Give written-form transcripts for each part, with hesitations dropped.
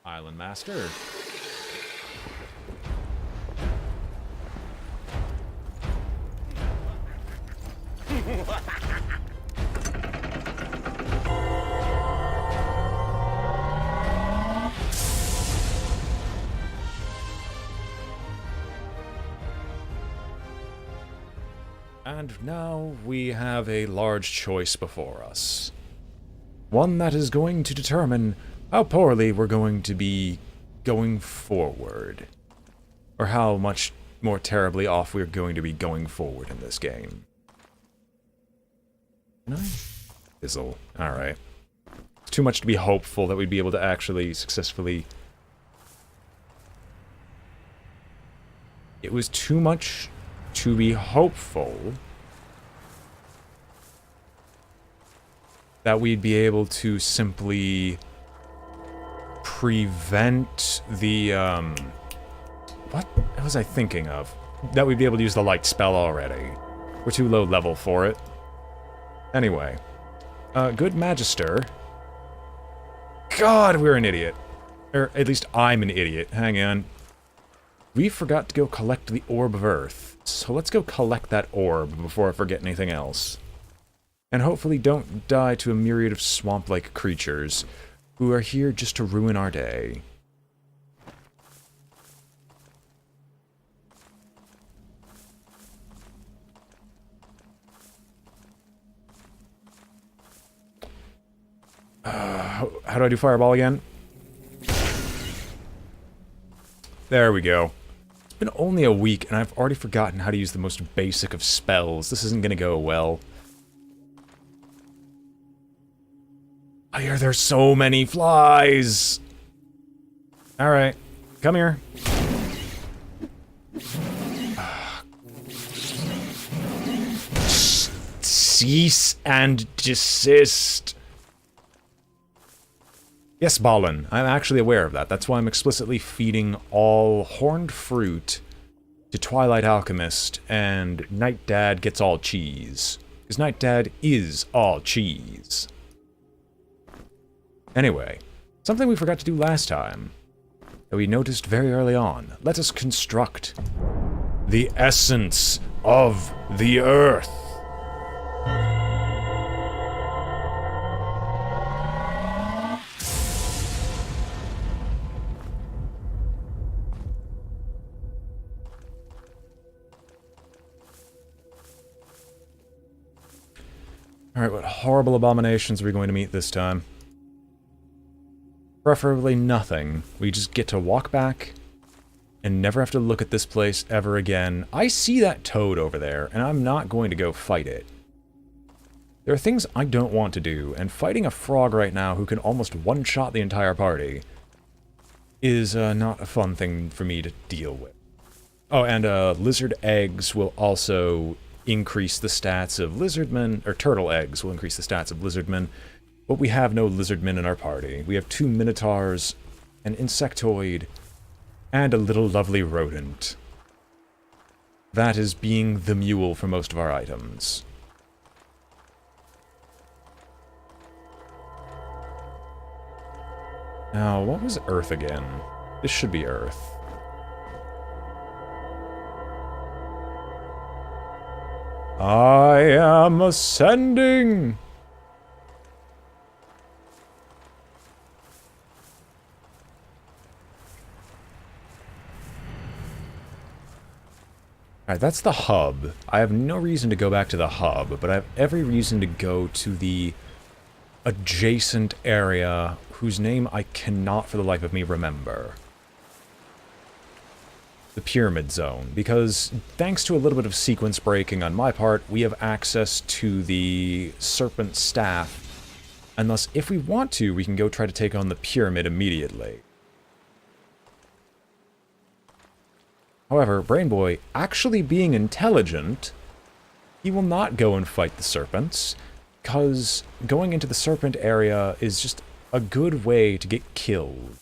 Island Master. And now we have a large choice before us. One that is going to determine how poorly we're going to be going forward. Or how much more terribly off we're going to be going forward in this game. Can I? Fizzle. Alright. It's too much to be hopeful that we'd be able to actually successfully... It was too much to be hopeful that we'd be able to simply prevent the, what was I thinking of? That we'd be able to use the light spell already. We're too low level for it. Anyway. Good Magister. God, we're an idiot. Or, at least I'm an idiot. Hang on. We forgot to go collect the Orb of Earth. So let's go collect that orb before I forget anything else. And hopefully don't die to a myriad of swamp-like creatures who are here just to ruin our day. How do I do Fireball again? There we go. It's been only a week, and I've already forgotten how to use the most basic of spells. This isn't gonna go well. I hear there's so many flies! Alright, come here. Cease and desist. Yes, Balin, I'm actually aware of that. That's why I'm explicitly feeding all horned fruit to Twilight Alchemist, and Night Dad gets all cheese. Because Night Dad is all cheese. Anyway, something we forgot to do last time, that we noticed very early on. Let us construct the essence of the Earth. Alright, what horrible abominations are we going to meet this time? Preferably nothing. We just get to walk back and never have to look at this place ever again. I see that toad over there, and I'm not going to go fight it. There are things I don't want to do, and fighting a frog right now who can almost one-shot the entire party is not a fun thing for me to deal with. Oh, and lizard eggs will also increase the stats of lizardmen, or turtle eggs will increase the stats of lizardmen, but we have no lizardmen in our party. We have 2 minotaurs, an insectoid, and a little lovely rodent. That is being the mule for most of our items. Now, what was Earth again? This should be Earth. I am ascending! Alright, that's the hub. I have no reason to go back to the hub, but I have every reason to go to the adjacent area whose name I cannot for the life of me remember. The Pyramid Zone, because thanks to a little bit of sequence breaking on my part, we have access to the Serpent Staff, and thus, if we want to, we can go try to take on the Pyramid immediately. However, BrainBoy, actually being intelligent, he will not go and fight the serpents, because going into the serpent area is just a good way to get killed.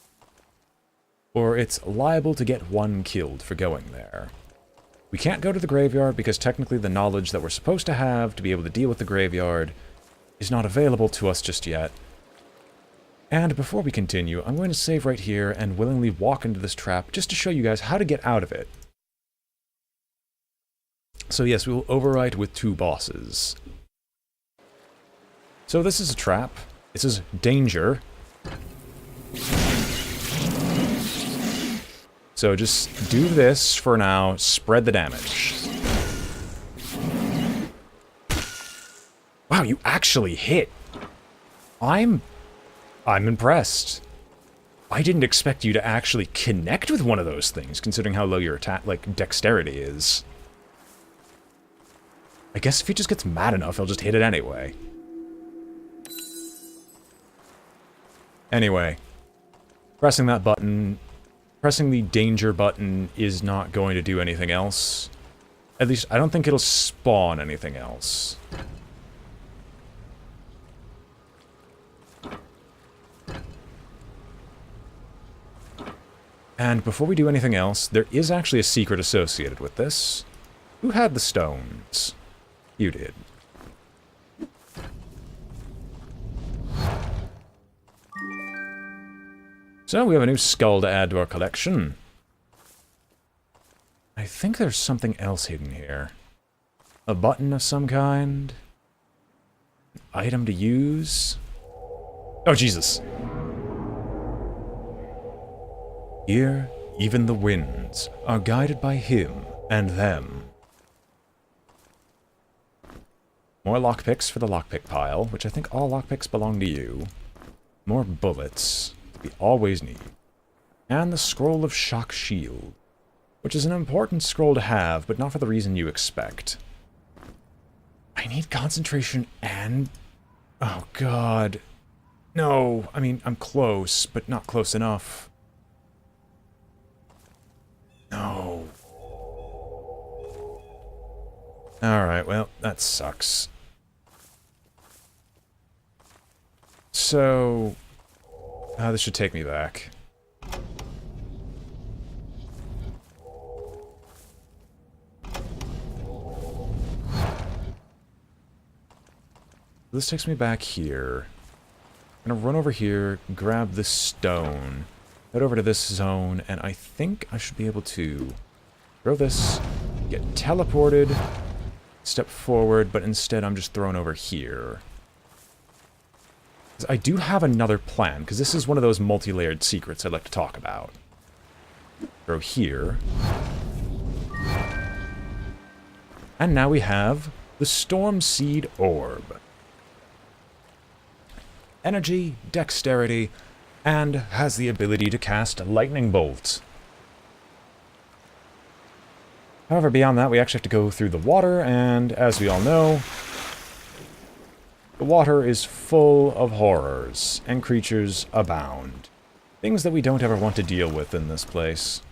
Or it's liable to get one killed for going there. We can't go to the graveyard because technically the knowledge that we're supposed to have to be able to deal with the graveyard is not available to us just yet. And before we continue, I'm going to save right here and willingly walk into this trap just to show you guys how to get out of it. So yes, we will overwrite with 2 bosses. So this is a trap. This is danger. So just do this for now, spread the damage. Wow, you actually hit. I'm impressed. I didn't expect you to actually connect with one of those things, considering how low your attack, like, dexterity is. I guess if he just gets mad enough, he'll just hit it anyway. Anyway, pressing that button, pressing the danger button is not going to do anything else. At least, I don't think it'll spawn anything else. And before we do anything else, there is actually a secret associated with this. Who had the stones? You did. So we have a new skull to add to our collection. I think there's something else hidden here. A button of some kind? An item to use? Oh, Jesus. Here, even the winds are guided by him and them. More lockpicks for the lockpick pile, which I think all lockpicks belong to you. More bullets we always need. And the Scroll of Shock Shield, which is an important scroll to have, but not for the reason you expect. I need concentration and... Oh, God. No, I mean, I'm close, but not close enough. No. Alright, well, that sucks. So... this should take me back. This takes me back here. I'm gonna run over here, grab this stone, head over to this zone, and I think I should be able to throw this, get teleported, step forward, but instead I'm just thrown over here. I do have another plan, because this is one of those multi-layered secrets I'd like to talk about. Throw here. And now we have the Storm Seed Orb. Energy, dexterity, and has the ability to cast Lightning Bolt. However, beyond that, we actually have to go through the water, and as we all know, the water is full of horrors, and creatures abound. Things that we don't ever want to deal with in this place.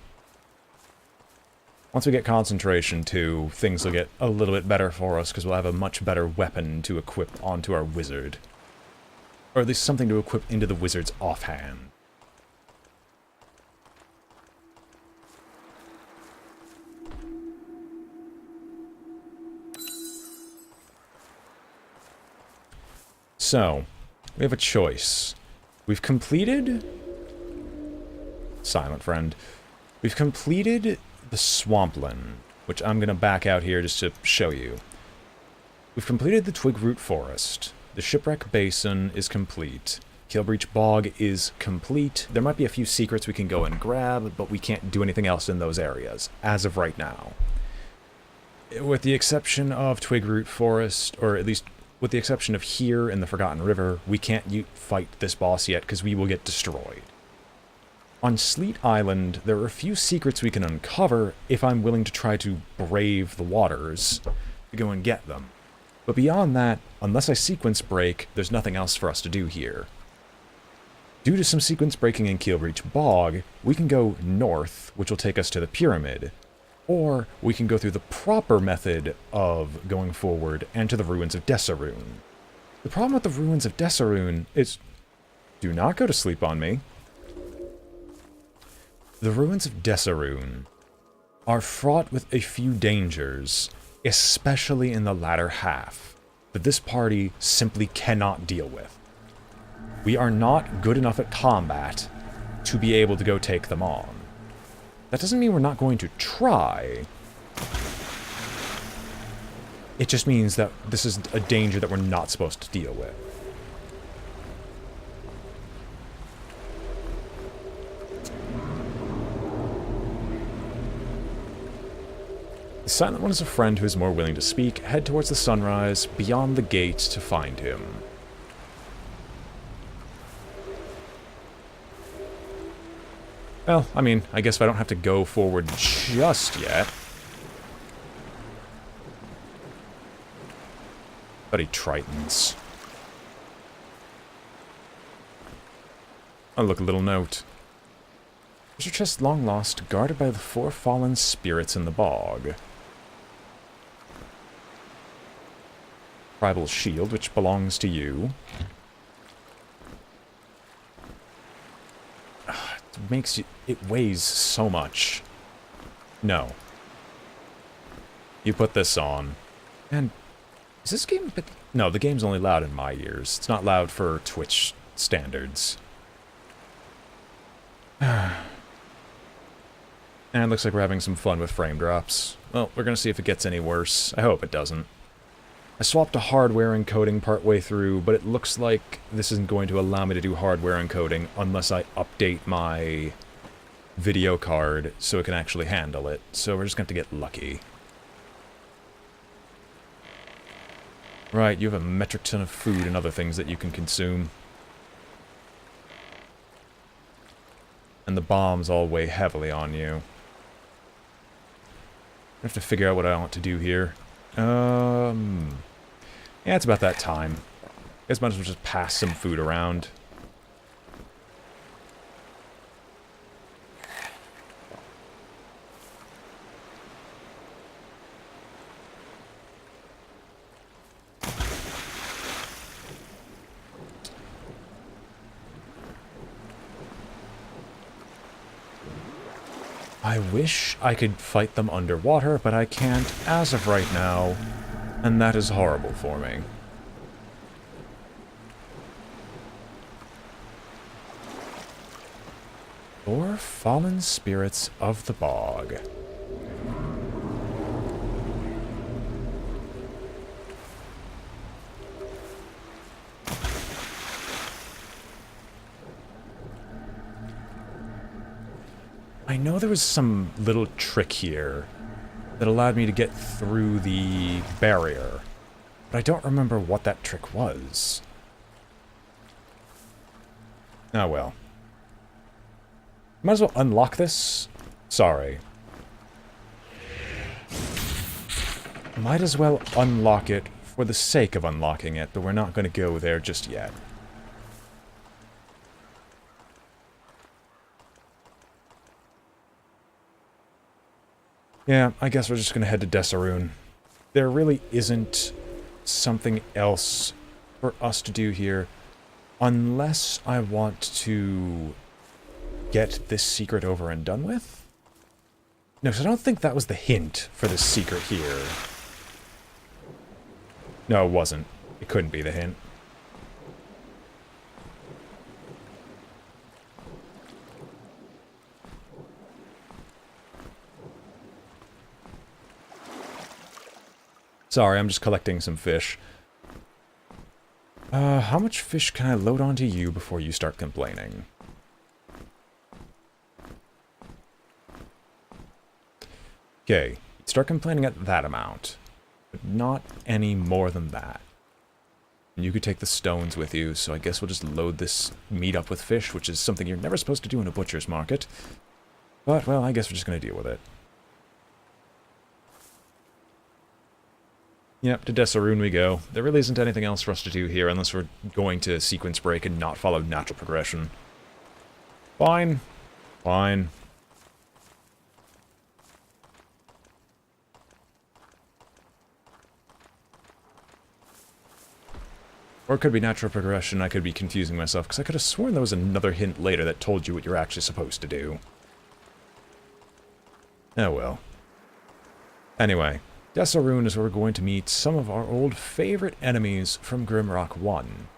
Once we get concentration, too, things will get a little bit better for us, because we'll have a much better weapon to equip onto our wizard. Or at least something to equip into the wizard's offhand. So, we have a choice. We've completed... Silent friend. We've completed the Swampland, which I'm going to back out here just to show you. We've completed the Twigroot Forest. The Shipwreck Basin is complete. Killbreach Bog is complete. There might be a few secrets we can go and grab, but we can't do anything else in those areas, as of right now. With the exception of Twigroot Forest, or at least with the exception of here in the Forgotten River, we can't fight this boss yet because we will get destroyed. On Sleet Island, there are a few secrets we can uncover if I'm willing to try to brave the waters to go and get them. But beyond that, unless I sequence break, there's nothing else for us to do here. Due to some sequence breaking in Keelbreach Bog, we can go north, which will take us to the pyramid, or we can go through the proper method of going forward and to the ruins of Desarune. The problem with the ruins of Desarune is... Do not go to sleep on me. The ruins of Desarune are fraught with a few dangers, especially in the latter half, that this party simply cannot deal with. We are not good enough at combat to be able to go take them on. That doesn't mean we're not going to try. It just means that this is a danger that we're not supposed to deal with. The Silent One is a friend who is more willing to speak. Head towards the sunrise, beyond the gate, to find him. Well, I mean, I guess if I don't have to go forward just yet. Bloody Tritons. Oh, look, a little note. Treasure chest long lost, guarded by the 4 fallen spirits in the bog. Tribal shield, which belongs to you. It makes you... It weighs so much. No. You put this on. And... Is this game a bit... No, the game's only loud in my ears. It's not loud for Twitch standards. And it looks like we're having some fun with frame drops. Well, we're gonna see if it gets any worse. I hope it doesn't. I swapped to hardware encoding partway through, but it looks like this isn't going to allow me to do hardware encoding unless I update my video card so it can actually handle it. So we're just going to get lucky. Right, you have a metric ton of food and other things that you can consume. And the bombs all weigh heavily on you. I have to figure out what I want to do here. Yeah, it's about that time. Guess might as well just pass some food around. I wish I could fight them underwater, but I can't as of right now, and that is horrible for me. Four fallen spirits of the bog. I know there was some little trick here that allowed me to get through the barrier, but I don't remember what that trick was. Oh well. Might as well unlock this. Sorry. Might as well unlock it for the sake of unlocking it, but we're not going to go there just yet. Yeah, I guess we're just going to head to Arun. There really isn't something else for us to do here, unless I want to get this secret over and done with. No, because I don't think that was the hint for this secret here. No, it wasn't. It couldn't be the hint. Sorry, I'm just collecting some fish. How much fish can I load onto you before you start complaining? Okay, start complaining at that amount, but not any more than that. And you could take the stones with you, so I guess we'll just load this meat up with fish, which is something you're never supposed to do in a butcher's market. But, well, I guess we're just going to deal with it. Yep, to Arun we go. There really isn't anything else for us to do here unless we're going to sequence break and not follow natural progression. Fine. Fine. Or it could be natural progression. I could be confusing myself, because I could have sworn there was another hint later that told you what you're actually supposed to do. Oh well. Anyway. Arun is where we're going to meet some of our old favorite enemies from Grimrock 1.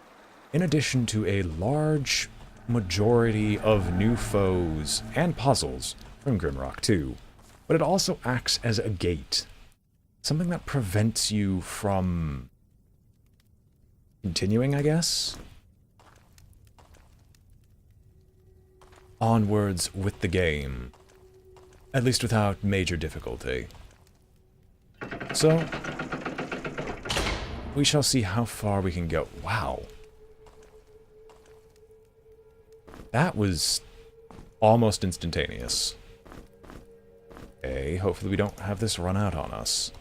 in addition to a large majority of new foes and puzzles from Grimrock 2. But it also acts as a gate. Something that prevents you from continuing, I guess? Onwards with the game. At least without major difficulty. So, we shall see how far we can go. Wow. That was almost instantaneous. Okay, hopefully we don't have this run out on us.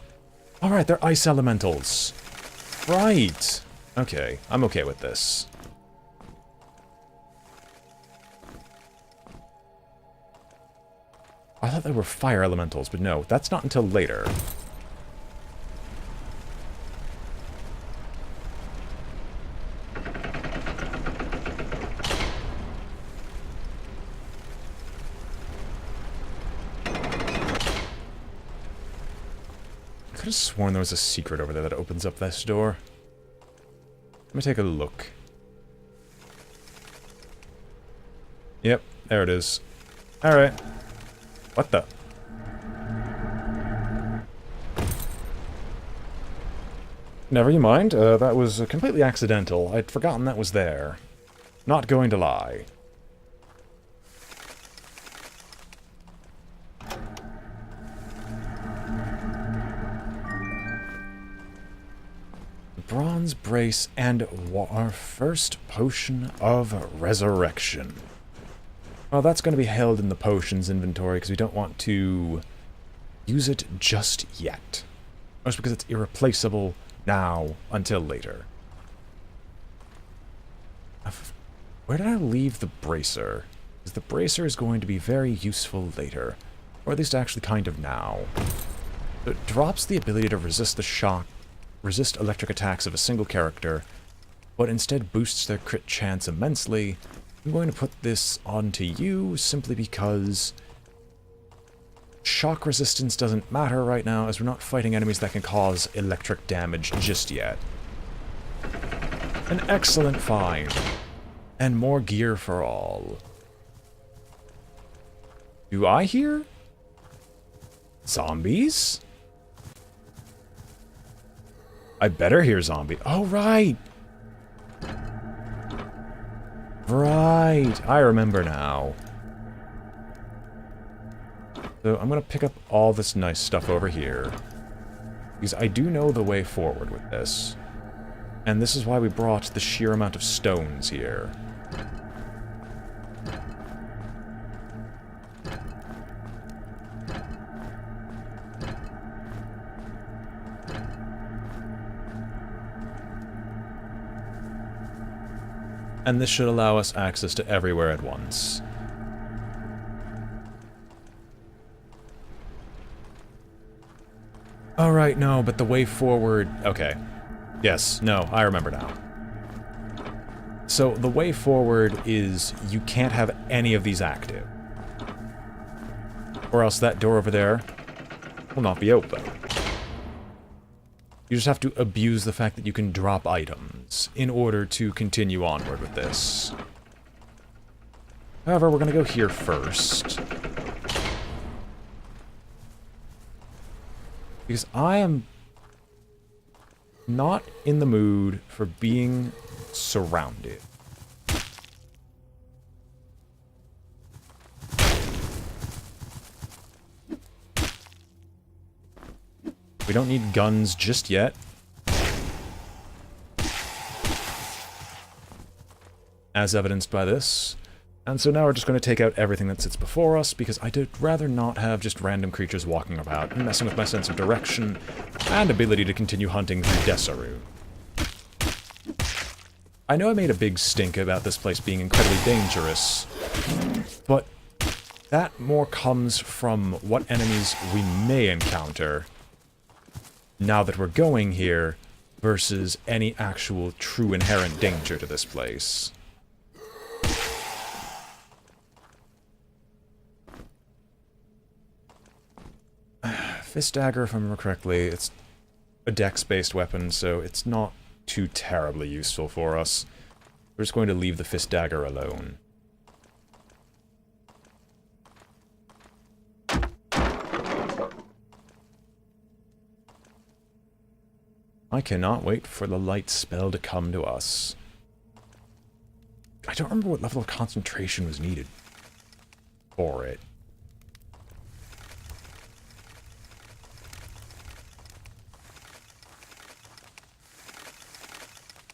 Alright, they're ice elementals. Right. Okay, I'm okay with this. I thought they were fire elementals, but no, that's not until later. I could have sworn there was a secret over there that opens up this door. Let me take a look. Yep, there it is. Alright. What the? Never you mind, that was completely accidental. I'd forgotten that was there. Not going to lie. Bronze brace and our first potion of resurrection. Well, that's going to be held in the potions inventory because we don't want to use it just yet. Most because it's irreplaceable now until later. Where did I leave the bracer? Because the bracer is going to be very useful later. Or at least actually kind of now. It drops the ability to resist the shock, resist electric attacks of a single character, but instead boosts their crit chance immensely. I'm going to put this onto you simply because shock resistance doesn't matter right now as we're not fighting enemies that can cause electric damage just yet. An excellent find. And more gear for all. Do I hear zombies? I better hear zombie. Oh, right! Right, I remember now. So I'm gonna pick up all this nice stuff over here. Because I do know the way forward with this. And this is why we brought the sheer amount of stones here. And this should allow us access to everywhere at once. Alright, no, but the way forward... Okay. Yes, no, I remember now. So, the way forward is you can't have any of these active. Or else that door over there will not be open. You just have to abuse the fact that you can drop items in order to continue onward with this. However, we're going to go here first. Because I am not in the mood for being surrounded. We don't need guns just yet. As evidenced by this. And so now we're just going to take out everything that sits before us, because I'd rather not have just random creatures walking about and messing with my sense of direction and ability to continue hunting through Arun. I know I made a big stink about this place being incredibly dangerous, but that more comes from what enemies we may encounter now that we're going here, versus any actual true inherent danger to this place. Fist dagger, if I remember correctly, it's a dex-based weapon, so it's not too terribly useful for us. We're just going to leave the fist dagger alone. I cannot wait for the light spell to come to us. I don't remember what level of concentration was needed for it.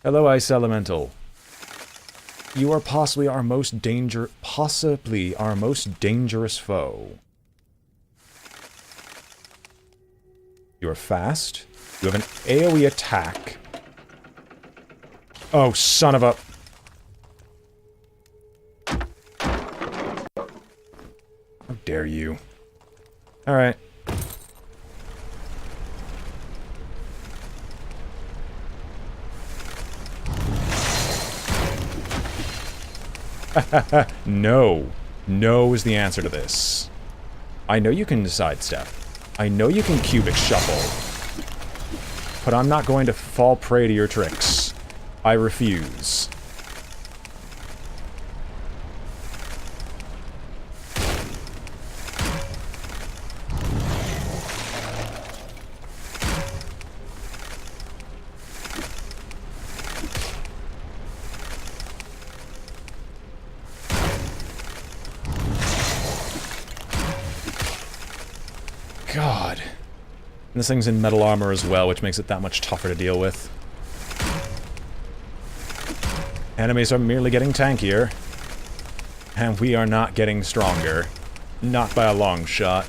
Hello, Ice Elemental. You are possibly our most dangerous foe. You are fast. You have an AoE attack. Oh, son of a... How dare you. Alright. No. No is the answer to this. I know you can sidestep. I know you can cubic shuffle. But I'm not going to fall prey to your tricks. I refuse. God. And this thing's in metal armor as well, which makes it that much tougher to deal with. Enemies are merely getting tankier. And we are not getting stronger. Not by a long shot.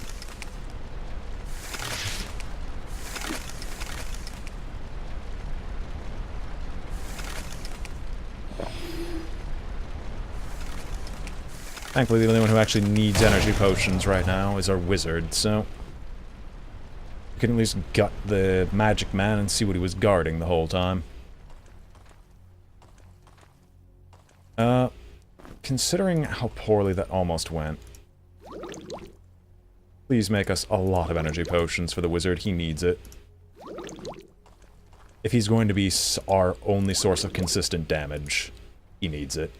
Thankfully, the only one who actually needs energy potions right now is our wizard, so... we can at least gut the magic man and see what he was guarding the whole time. Considering how poorly that almost went, please make us a lot of energy potions for the wizard. He needs it. If he's going to be our only source of consistent damage, he needs it.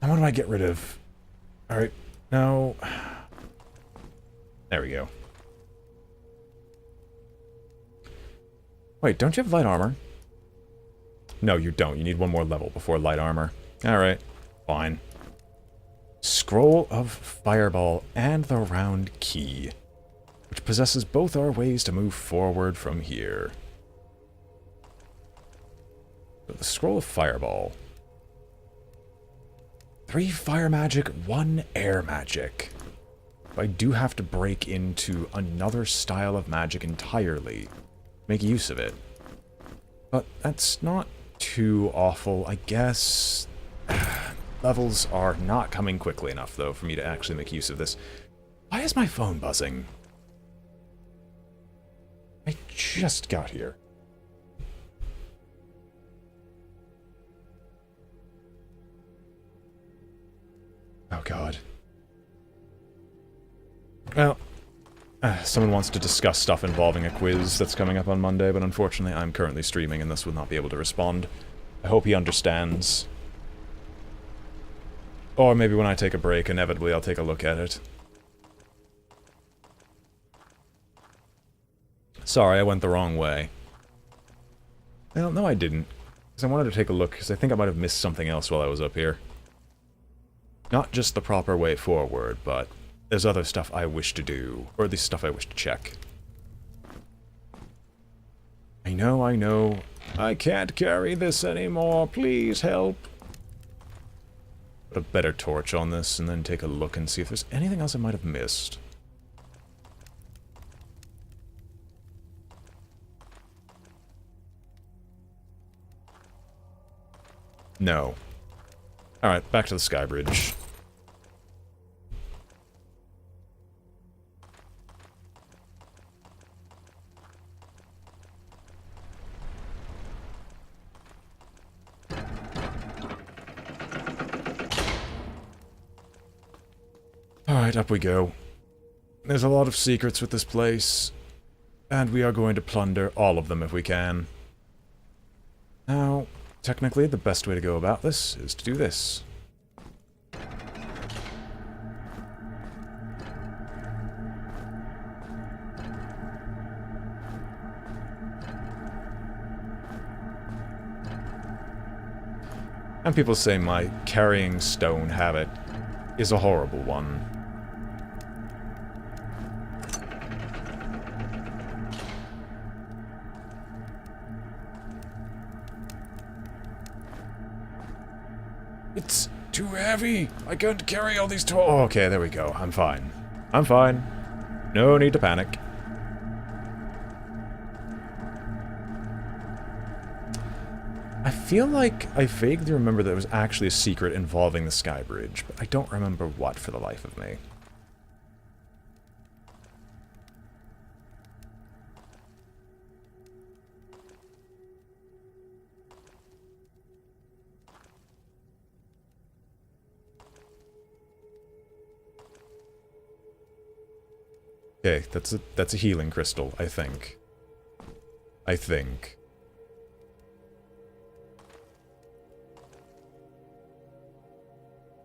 And what do I get rid of? Alright, no... there we go. Wait, don't you have light armor? No, you don't. You need one more level before light armor. Alright, fine. Scroll of Fireball and the Round Key, which possesses both our ways to move forward from here. So the Scroll of Fireball. 3 fire magic, 1 air magic. I do have to break into another style of magic entirely. Make use of it. But that's not too awful, I guess. Levels are not coming quickly enough, though, for me to actually make use of this. Why is my phone buzzing? I just got here. Oh, God. Well, someone wants to discuss stuff involving a quiz that's coming up on Monday, but unfortunately I'm currently streaming and thus will not be able to respond. I hope he understands. Or maybe when I take a break, inevitably I'll take a look at it. Sorry, I went the wrong way. Well, no I didn't. Because I wanted to take a look, because I think I might have missed something else while I was up here. Not just the proper way forward, but there's other stuff I wish to do, or at least stuff I wish to check. I know, I know. I can't carry this anymore, please help. Put a better torch on this, and then take a look and see if there's anything else I might have missed. No. Alright, back to the sky bridge. Alright, up we go. There's a lot of secrets with this place, and we are going to plunder all of them if we can. Now, technically, the best way to go about this is to do this. And people say my carrying stone habit is a horrible one. It's too heavy! I can't carry all these tools. Oh, okay, there we go. I'm fine. I'm fine. No need to panic. I feel like I vaguely remember that it was actually a secret involving the Sky Bridge, but I don't remember what for the life of me. Okay, that's a healing crystal, I think. I think.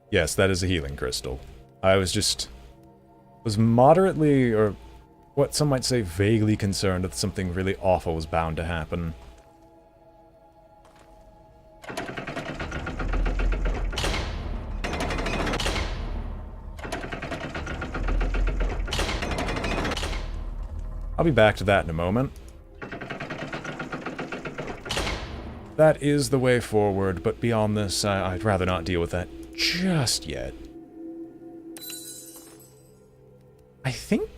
Yes, that is a healing crystal. I was moderately, or what some might say vaguely concerned that something really awful was bound to happen. I'll be back to that in a moment. That is the way forward, but beyond this, I'd rather not deal with that just yet. I think...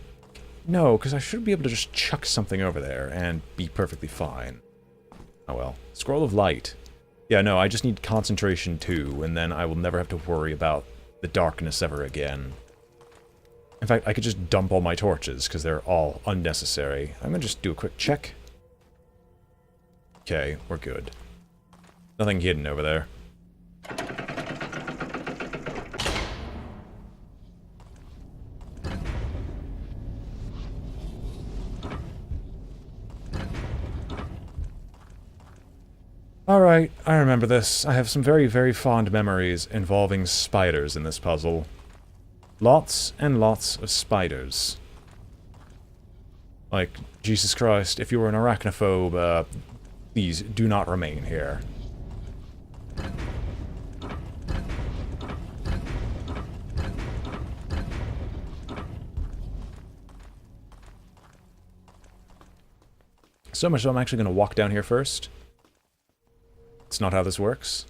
No, because I should be able to just chuck something over there and be perfectly fine. Oh well. Scroll of Light. Yeah, no, I just need concentration 2, and then I will never have to worry about the darkness ever again. In fact, I could just dump all my torches, because they're all unnecessary. I'm gonna just do a quick check. Okay, we're good. Nothing hidden over there. Alright, I remember this. I have some very, very fond memories involving spiders in this puzzle. Lots and lots of spiders. Like, Jesus Christ, if you were an arachnophobe, please do not remain here. So much so I'm actually going to walk down here first. It's not how this works.